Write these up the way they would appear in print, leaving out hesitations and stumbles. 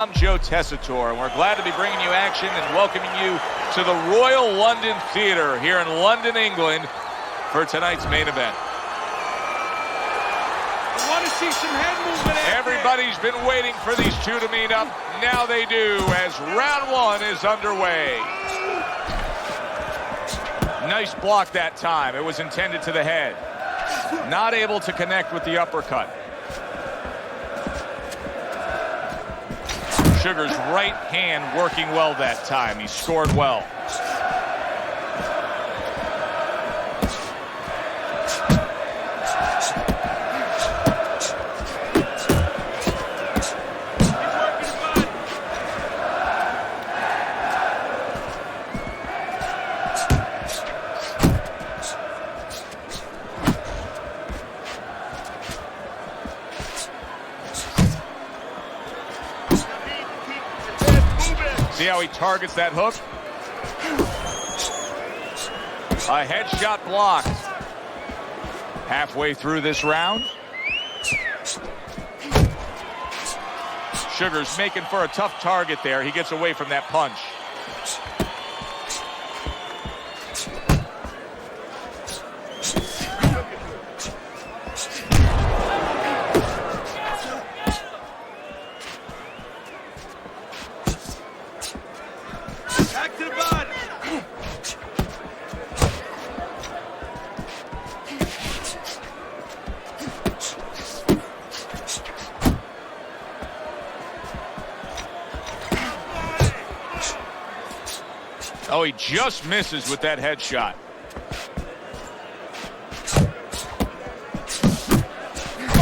I'm Joe Tessitore, and we're glad to be bringing you action and welcoming you to the Royal London Theatre here in London, England, for tonight's main event. I want to see some head movement. Everybody's been waiting for these two to meet up. Now they do, as round one is underway. Nice block that time. It was intended to the head. Not able to connect with the uppercut. Sugar's right hand working well that time. He scored well. See how he targets that hook? A headshot blocked. Halfway through this round. Sugar's making for a tough target there. He gets away from that punch. Back to the body. Oh, he just misses with that headshot.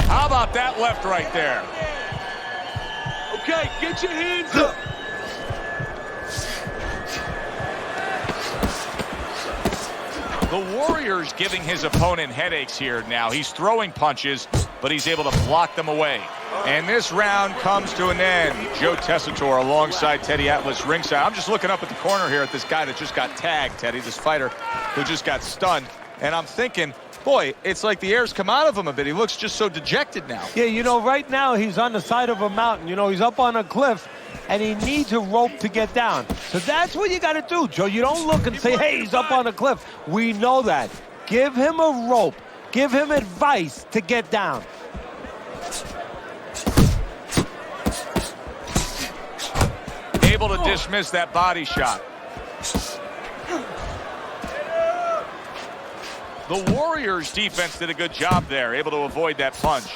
How about that left right there? Okay, get your hands up. The Warrior's giving his opponent headaches here now. He's throwing punches, but he's able to block them away. And this round comes to an end. Joe Tessitore alongside Teddy Atlas ringside. I'm just looking up at the corner here at this guy that just got tagged, Teddy, this fighter who just got stunned. And I'm thinking, boy, it's like the air's come out of him a bit. He looks just so dejected now. Yeah, you know, right now he's on the side of a mountain. You know, he's up on a cliff, and he needs a rope to get down. So that's what you got to do, Joe. You don't look and say, hey, he's up on a cliff. We know that. Give him a rope. Give him advice to get down. Able to dismiss that body shot. The Warriors' defense did a good job there, able to avoid that punch.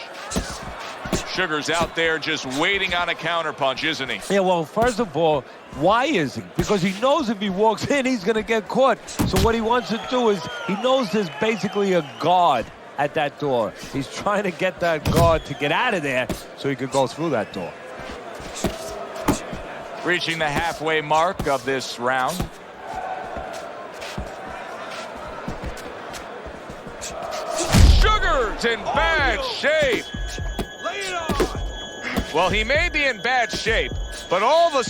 Sugar's out there just waiting on a counterpunch, isn't he? Yeah, well, first of all, why is he? Because he knows if he walks in, he's going to get caught. So what he wants to do is, he knows there's basically a guard at that door. He's trying to get that guard to get out of there so he could go through that door. Reaching the halfway mark of this round. Sugar's in bad shape. Lay it on. Well, he may be in bad shape, but all of a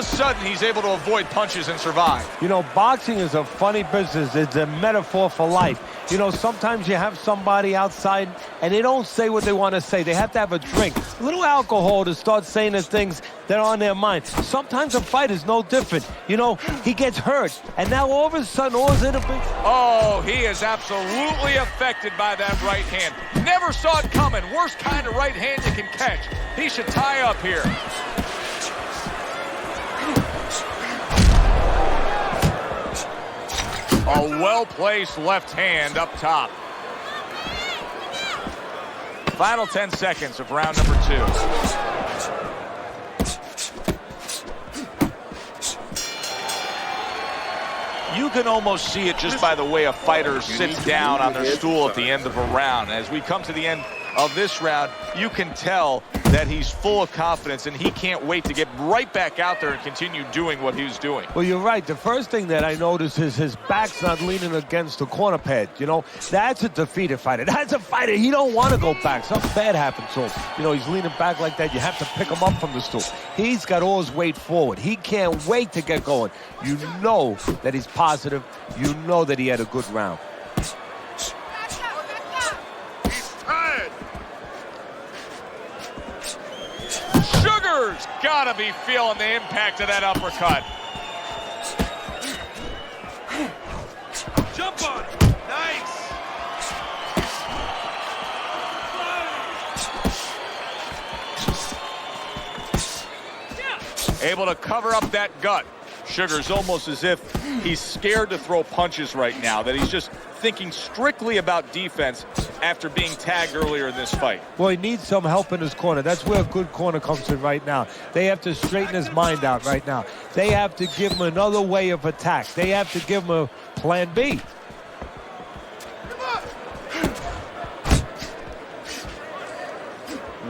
sudden, he's able to avoid punches and survive. You know, boxing is a funny business. It's a metaphor for life. You know, sometimes you have somebody outside and they don't say what they want to say. They have to have a drink, a little alcohol to start saying the things that are on their mind. Sometimes a fight is no different. You know, he gets hurt, and now all of a sudden, all's in a big... Oh, he is absolutely affected by that right hand. Never saw it coming. Worst kind of right hand you can catch. He should tie up here. A well-placed left hand up top. Final 10 seconds of round number 2. You can almost see it just by the way a fighter sits down on their stool at the end of a round. As we come to the end of this round, you can tell that he's full of confidence and he can't wait to get right back out there and continue doing what he was doing. Well, you're right. The first thing that I noticed is his back's not leaning against the corner pad. You know, that's a defeated fighter. That's a fighter. He don't want to go back. Something bad happened to him. You know, he's leaning back like that. You have to pick him up from the stool. He's got all his weight forward. He can't wait to get going. You know that he's positive. You know that he had a good round. Sugar's gotta be feeling the impact of that uppercut. Jump on it. Nice. Able to cover up that gut. Sugar's almost as if he's scared to throw punches right now, that he's just thinking strictly about defense after being tagged earlier in this fight. Well, he needs some help in his corner. That's where a good corner comes in right now. They have to straighten his mind out right now. They have to give him another way of attack. They have to give him a plan B.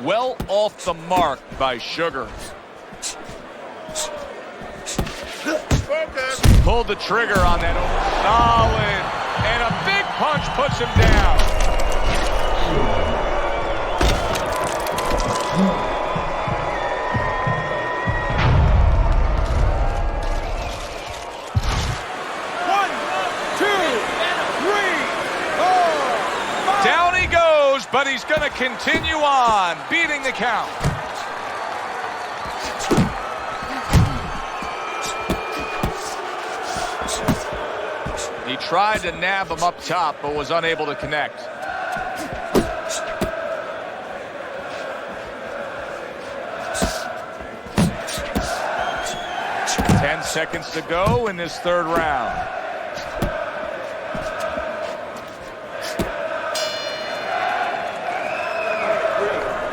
Well off the mark by Sugar. Pulled the trigger on that. Solid. And a big punch puts him down. One, two, three, four, five. Down he goes, but he's going to continue on, beating the count. He tried to nab him up top, but was unable to connect. Ten seconds to go in this third round.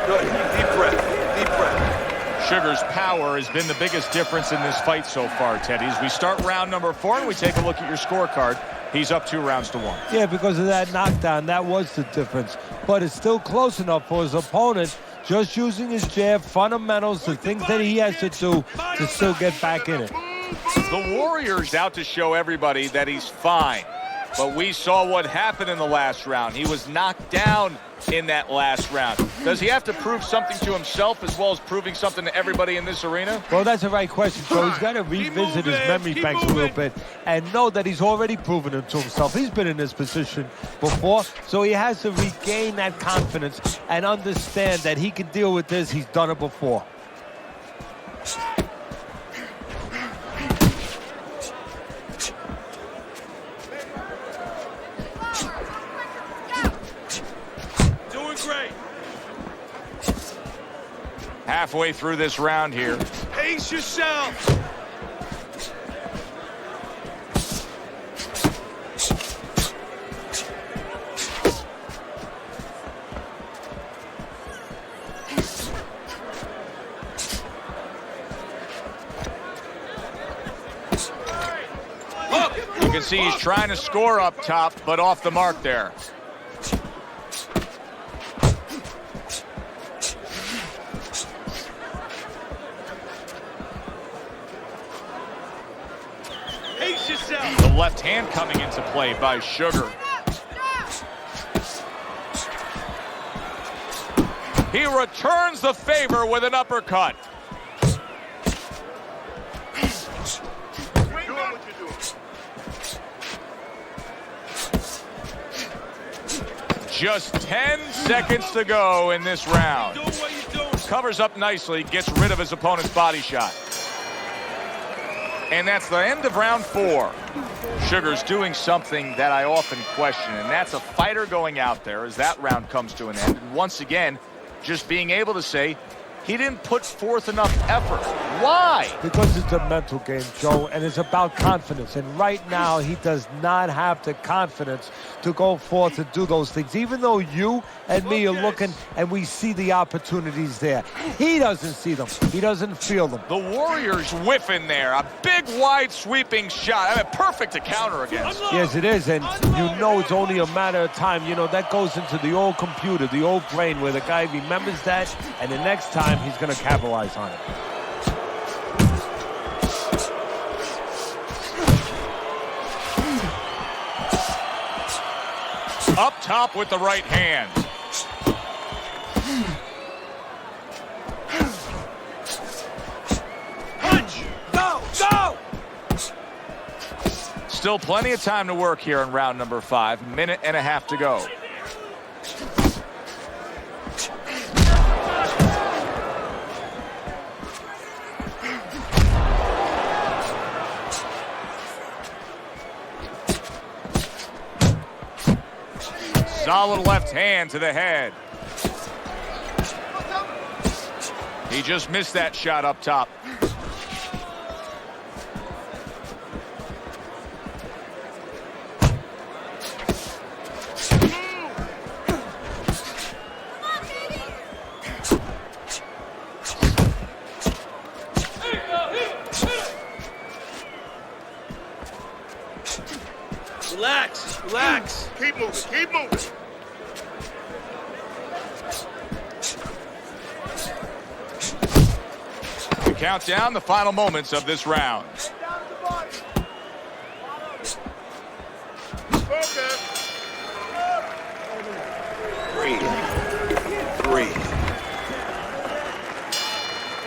Good. Deep breath. Deep breath. Sugar's power has been the biggest difference in this fight so far, Teddy. As we start round number 4 and we take a look at your scorecard, he's up 2 rounds to 1. Yeah, because of that knockdown, that was the difference. But it's still close enough for his opponent, just using his jab, fundamentals, the things that he has to do to still get back in it. The Warrior's out to show everybody that he's fine. But we saw what happened in the last round. He was knocked down in that last round. Does he have to prove something to himself as well as proving something to everybody in this arena? Well, that's the right question. So he's got to revisit his memory banks a little bit and know that he's already proven it to himself. He's been in this position before, so he has to regain that confidence and understand that he can deal with this. He's done it before. Halfway through this round here. Pace yourself. Look, you can see he's trying to score up top, but off the mark there. The left hand coming into play by Sugar. He returns the favor with an uppercut. Just 10 seconds to go in this round. Covers up nicely, gets rid of his opponent's body shot. And that's the end of round 4. Sugar's doing something that I often question, and that's a fighter going out there as that round comes to an end. And once again, just being able to say he didn't put forth enough effort. Why? Because it's a mental game, Joe, and it's about confidence. And right now, he does not have the confidence to go forth and do those things. Even though you and me are looking and we see the opportunities there, he doesn't see them. He doesn't feel them. The Warriors whiffing there. A big, wide, sweeping shot. I mean, perfect to counter against. Yes, it is, and you know it's only a matter of time. You know, that goes into the old computer, the old brain, where the guy remembers that, and the next time he's going to capitalize on it. Up top with the right hand. Punch! Go! Go! Still plenty of time to work here in round number 5. Minute and a half to go. Solid left hand to the head. He just missed that shot up top. Relax, relax. Keep moving, keep moving. We count down the final moments of this round. Focus. Breathe.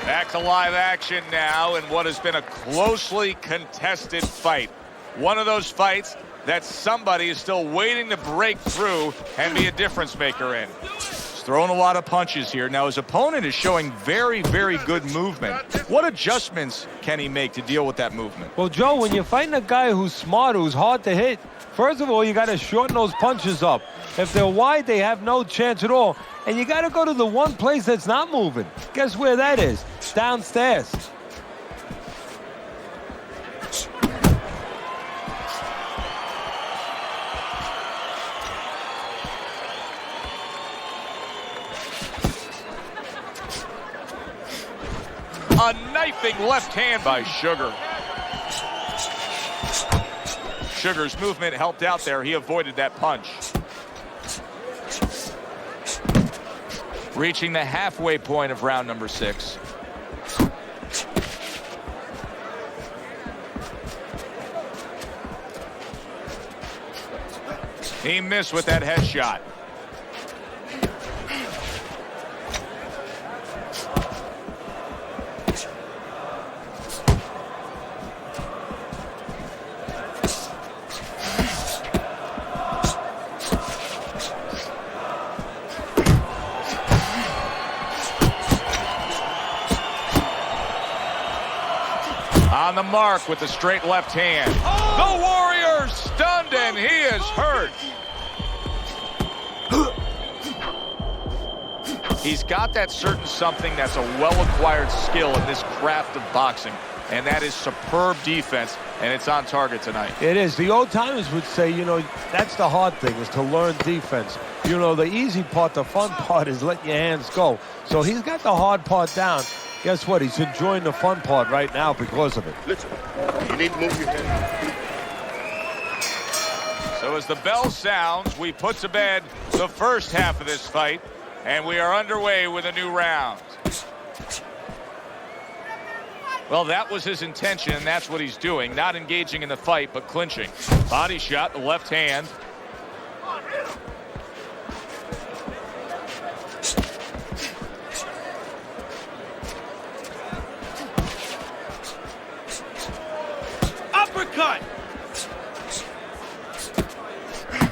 Back to live action now in what has been a closely contested fight. One of those fights that somebody is still waiting to break through and be a difference maker in. He's throwing a lot of punches here. Now his opponent is showing very, very good movement. What adjustments can he make to deal with that movement? Well, Joe, when you're fighting a guy who's smart, who's hard to hit, first of all, you got to shorten those punches up. If they're wide, they have no chance at all. And you got to go to the one place that's not moving. Guess where that is? Downstairs. A knifing left hand by Sugar. Sugar's movement helped out there. He avoided that punch. Reaching the halfway point of round number 6. He missed with that headshot. On the mark with the straight left hand. The Warrior's stunned and he is hurt. He's got that certain something that's a well-acquired skill in this craft of boxing, and that is superb defense, and it's on target tonight. It is. The old-timers would say, you know, that's the hard thing, is to learn defense. You know, the easy part, the fun part is letting your hands go. So he's got the hard part down. Guess what? He's enjoying the fun part right now because of it. Listen, you need to move your head. So as the bell sounds, we put to bed the first half of this fight, and we are underway with a new round. Well, that was his intention, and that's what he's doing. Not engaging in the fight, but clinching. Body shot, the left hand. Uppercut.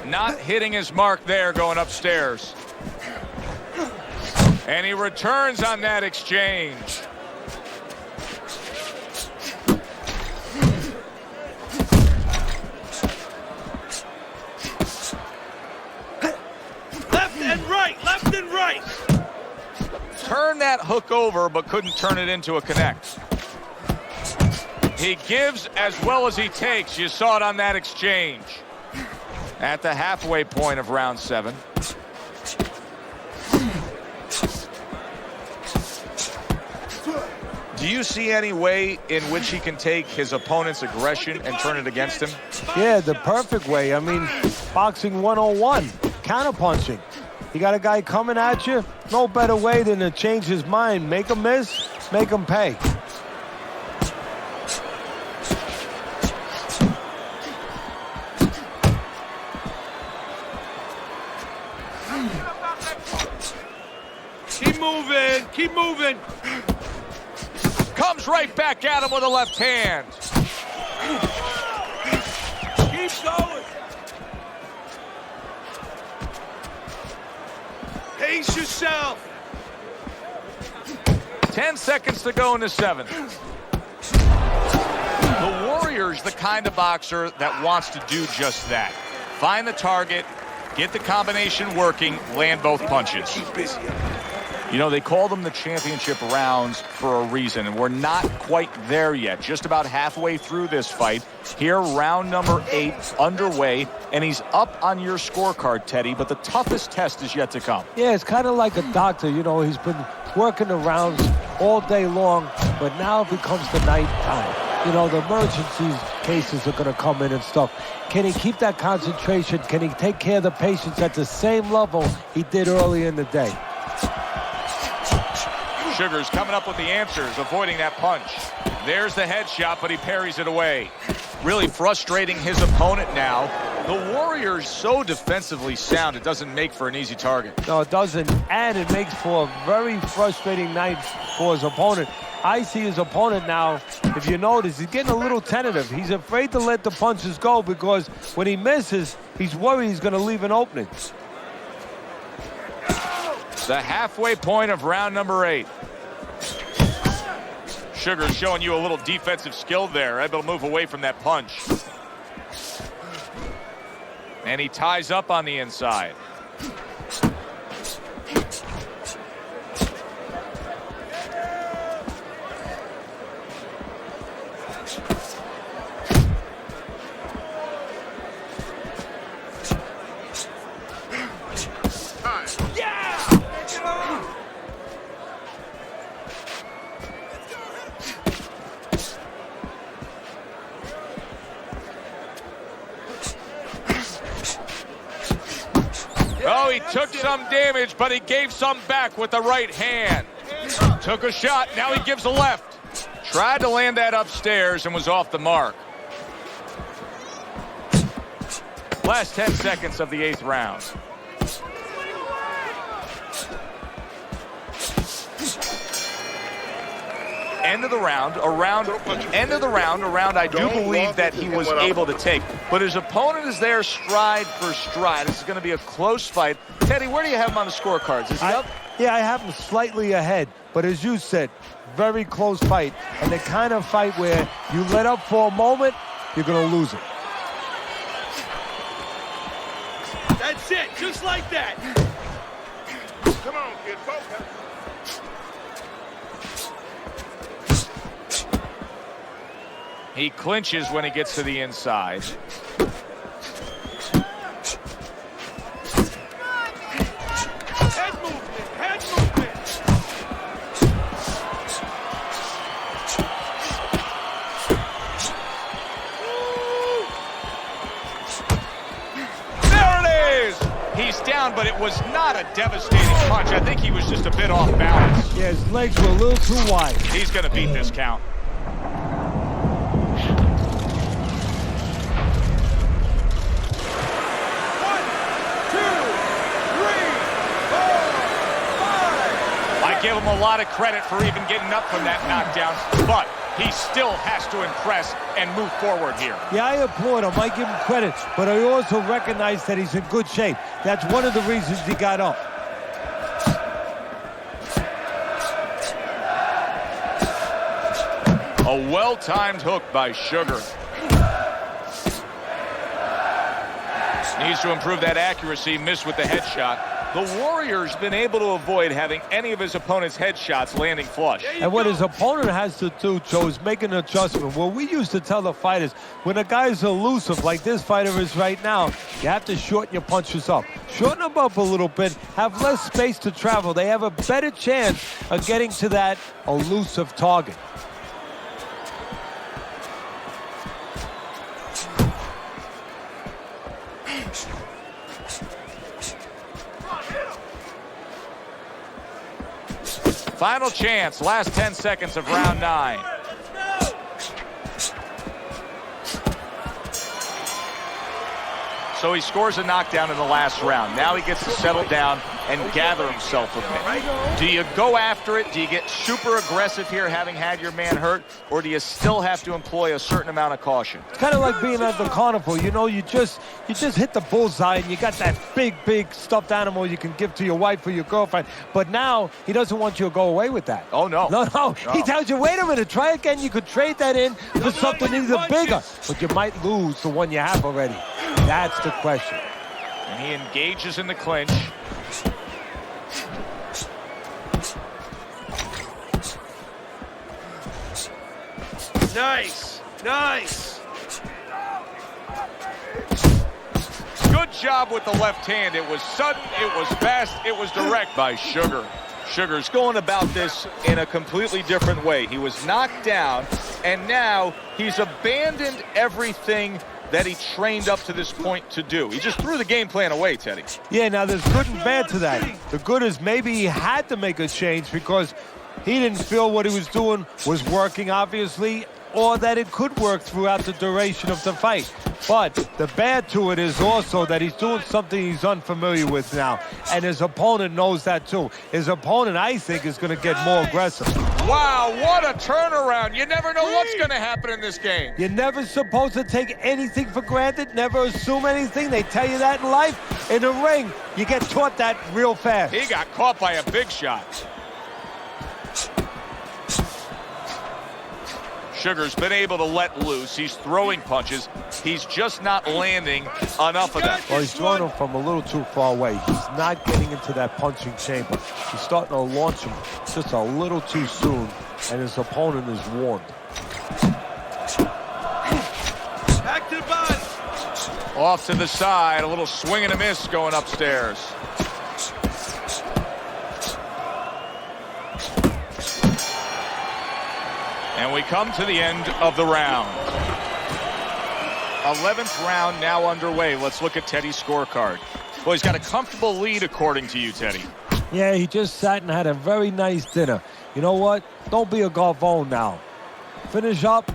Not hitting his mark there, going upstairs. And he returns on that exchange. Left and right, left and right. Turned that hook over, but couldn't turn it into a connect. He gives as well as he takes. You saw it on that exchange. At the halfway point of round 7. Do you see any way in which he can take his opponent's aggression and turn it against him? Yeah, the perfect way. I mean, boxing 101, counterpunching. You got a guy coming at you, no better way than to change his mind. Make him miss, make him pay. Keep moving, keep moving. Comes right back at him with a left hand. Keep going. Pace yourself. 10 seconds to go in the 7th. The Warrior's the kind of boxer that wants to do just that. Find the target, Get the combination working, land both punches. Keep busy. You know, they call them the championship rounds for a reason, and we're not quite there yet. Just about halfway through this fight. Here, round number 8 underway, and he's up on your scorecard, Teddy, but the toughest test is yet to come. Yeah, it's kind of like a doctor. You know, he's been working the rounds all day long, but now it becomes the night time. You know, the emergency cases are going to come in and stuff. Can he keep that concentration? Can he take care of the patients at the same level he did earlier in the day? Sugar's coming up with the answers, avoiding that punch. There's the headshot, but he parries it away. Really frustrating his opponent now. The Warrior's so defensively sound, it doesn't make for an easy target. No, it doesn't, and it makes for a very frustrating night for his opponent. I see his opponent now, if you notice, he's getting a little tentative. He's afraid to let the punches go because when he misses, he's worried he's going to leave an opening. The halfway point of round number 8. Sugar's showing you a little defensive skill there, able to move away from that punch. And he ties up on the inside. Oh, he took some damage, but he gave some back with the right hand. Took a shot, now he gives a left. Tried to land that upstairs and was off the mark. Last 10 seconds of the 8th round. End of the round, a round I do believe that he was able to take. But his opponent is there stride for stride. This is going to be a close fight. Teddy, where do you have him on the scorecards? Is he up? Yeah, I have him slightly ahead. But as you said, very close fight. And the kind of fight where you let up for a moment, you're going to lose it. That's it, just like that. Come on, kid. Focus. He clinches when he gets to the inside. Head movement, head movement. There it is! He's down, but it was not a devastating punch. I think he was just a bit off balance. Yeah, his legs were a little too wide. He's going to beat this count. Give him a lot of credit for even getting up from that knockdown, but he still has to impress and move forward here. Yeah, I applaud him. I give him credit, but I also recognize that he's in good shape. That's one of the reasons he got up. A well-timed hook by Sugar. Needs to improve that accuracy, missed with the headshot. The Warrior's been able to avoid having any of his opponent's headshots landing flush. And what his opponent has to do, Joe, is make an adjustment. Well, we used to tell the fighters, when a guy's elusive like this fighter is right now, you have to shorten your punches up. Shorten them up a little bit, have less space to travel. They have a better chance of getting to that elusive target. Final chance, last 10 seconds of round 9. So he scores a knockdown in the last round. Now he gets to settle down and gather himself a bit. Do you go after it? Do you get super aggressive here, having had your man hurt? Or do you still have to employ a certain amount of caution? It's kind of like being at the carnival. You know, you just hit the bullseye and you got that big stuffed animal you can give to your wife or your girlfriend. But now he doesn't want you to go away with that. Oh, no. No. He tells you, wait a minute, try again. You could trade that in for something even bigger. But you might lose the one you have already. That's the question. And he engages in the clinch. Nice. Nice. Good job with the left hand. It was sudden, it was fast, it was direct by Sugar. Sugar's going about this in a completely different way. He was knocked down, and now he's abandoned everything that he trained up to this point to do. He just threw the game plan away, Teddy. Yeah, now there's good and bad to that. The good is maybe he had to make a change because he didn't feel what he was doing was working, obviously, or that it could work throughout the duration of the fight. But the bad to it is also that he's doing something he's unfamiliar with now, and his opponent knows that too. His opponent, I think, is going to get more aggressive. Wow, what a turnaround. You never know what's going to happen in this game. You're never supposed to take anything for granted, never assume anything. They tell you that in life. In the ring, you get taught that real fast. He got caught by a big shot. Sugar's been able to let loose. He's throwing punches. He's just not landing enough of them. Well, he's throwing them from a little too far away. He's not getting into that punching chamber. He's starting to launch him just a little too soon, and his opponent is warned. Back to the body. Off to the side, a little swing and a miss going upstairs. And we come to the end of the round. 11th round now underway. Let's look at Teddy's scorecard. Well, he's got a comfortable lead according to you, Teddy. Yeah, he just sat and had a very nice dinner. You know what? Don't be a garfone now. Finish up,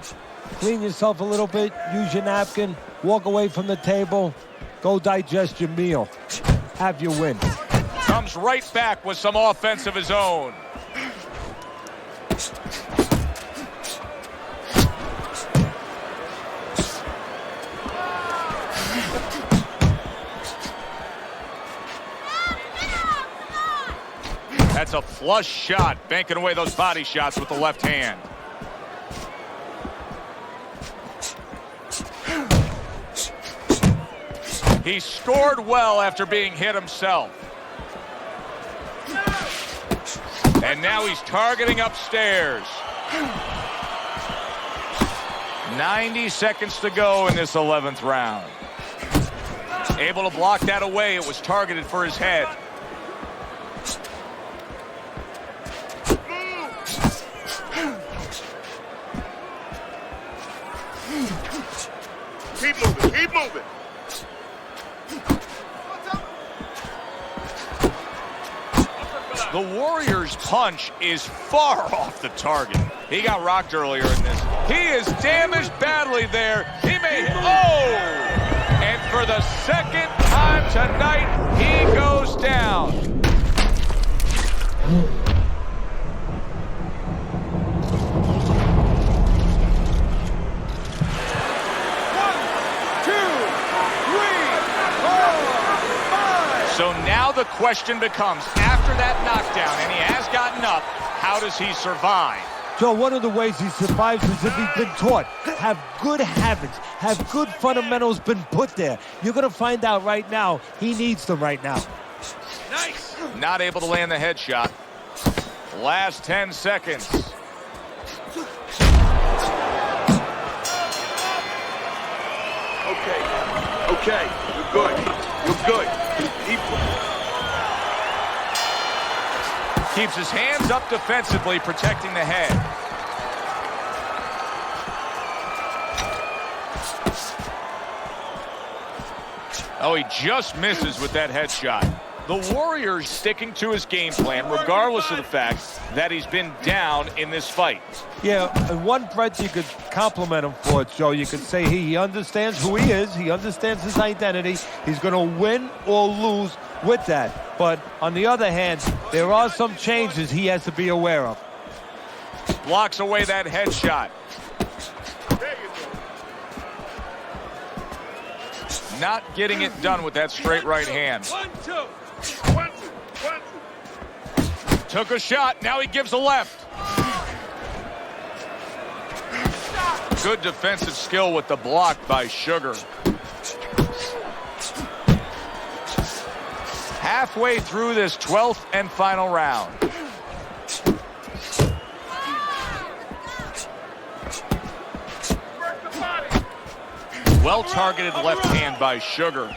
clean yourself a little bit, use your napkin, walk away from the table, go digest your meal. Have your win. Comes right back with some offense of his own. That's a flush shot, banking away those body shots with the left hand. He scored well after being hit himself. And now he's targeting upstairs. 90 seconds to go in this 11th round. Able to block that away. It was targeted for his head. Keep moving, keep moving. The Warriors' punch is far off the target. He got rocked earlier in this. He is damaged badly there. He may, oh! And for the second time tonight, he goes down. So now the question becomes, after that knockdown, and he has gotten up, how does he survive? Joe, one of the ways he survives is if he's been taught. Have good habits, have good fundamentals been put there. You're going to find out right now he needs them right now. Nice. Not able to land the headshot. Last 10 seconds. Okay, you're good. You're good. Keeps his hands up defensively, protecting the head. Oh, he just misses with that headshot. The Warriors sticking to his game plan, regardless of the fact that he's been down in this fight. Yeah, and one breath you could compliment him for it, Joe. You could say he understands who he is. He understands his identity. He's going to win or lose with that. But on the other hand, there are some changes he has to be aware of. Blocks away that headshot. Not getting it done with that straight right hand. 1, 2. 1, 2. Took a shot. Now he gives a left. Good defensive skill with the block by Sugar. halfway through this 12th and final round. Well-targeted left hand by Sugar.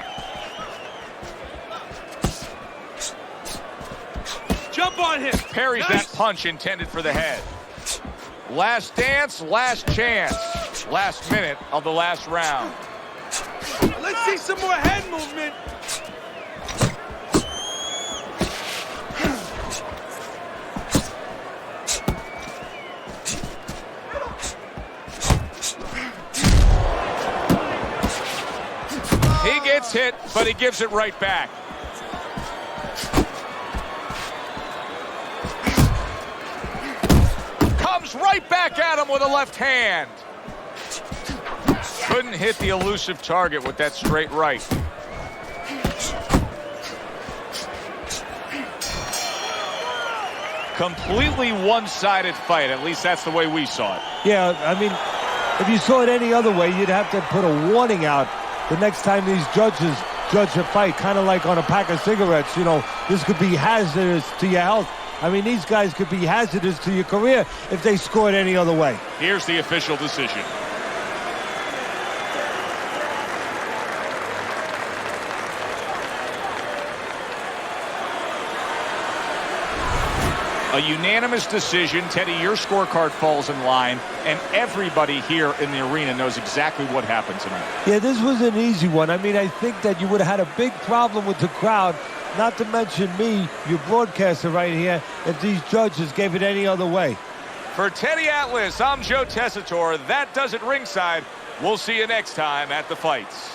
Jump on him. Parries Nice. that punch intended for the head. Last dance, last chance. Last minute of the last round. Let's see some more head movement. He gets hit, but he gives it right back. Comes right back at him with a left hand. Couldn't hit the elusive target with that straight right. Completely one-sided fight. At least that's the way we saw it. Yeah, I mean, if you saw it any other way, you'd have to put a warning out the next time these judges judge a fight, kind of like on a pack of cigarettes. You know, this could be hazardous to your health. I mean, these guys could be hazardous to your career if they scored any other way. Here's the official decision. A unanimous decision. Teddy, your scorecard falls in line, and everybody here in the arena knows exactly what happened tonight. Yeah, this was an easy one. I mean, I think that you would have had a big problem with the crowd, not to mention me, your broadcaster right here, if these judges gave it any other way. For Teddy Atlas, I'm Joe Tessitore. That does it ringside. We'll see you next time at the fights.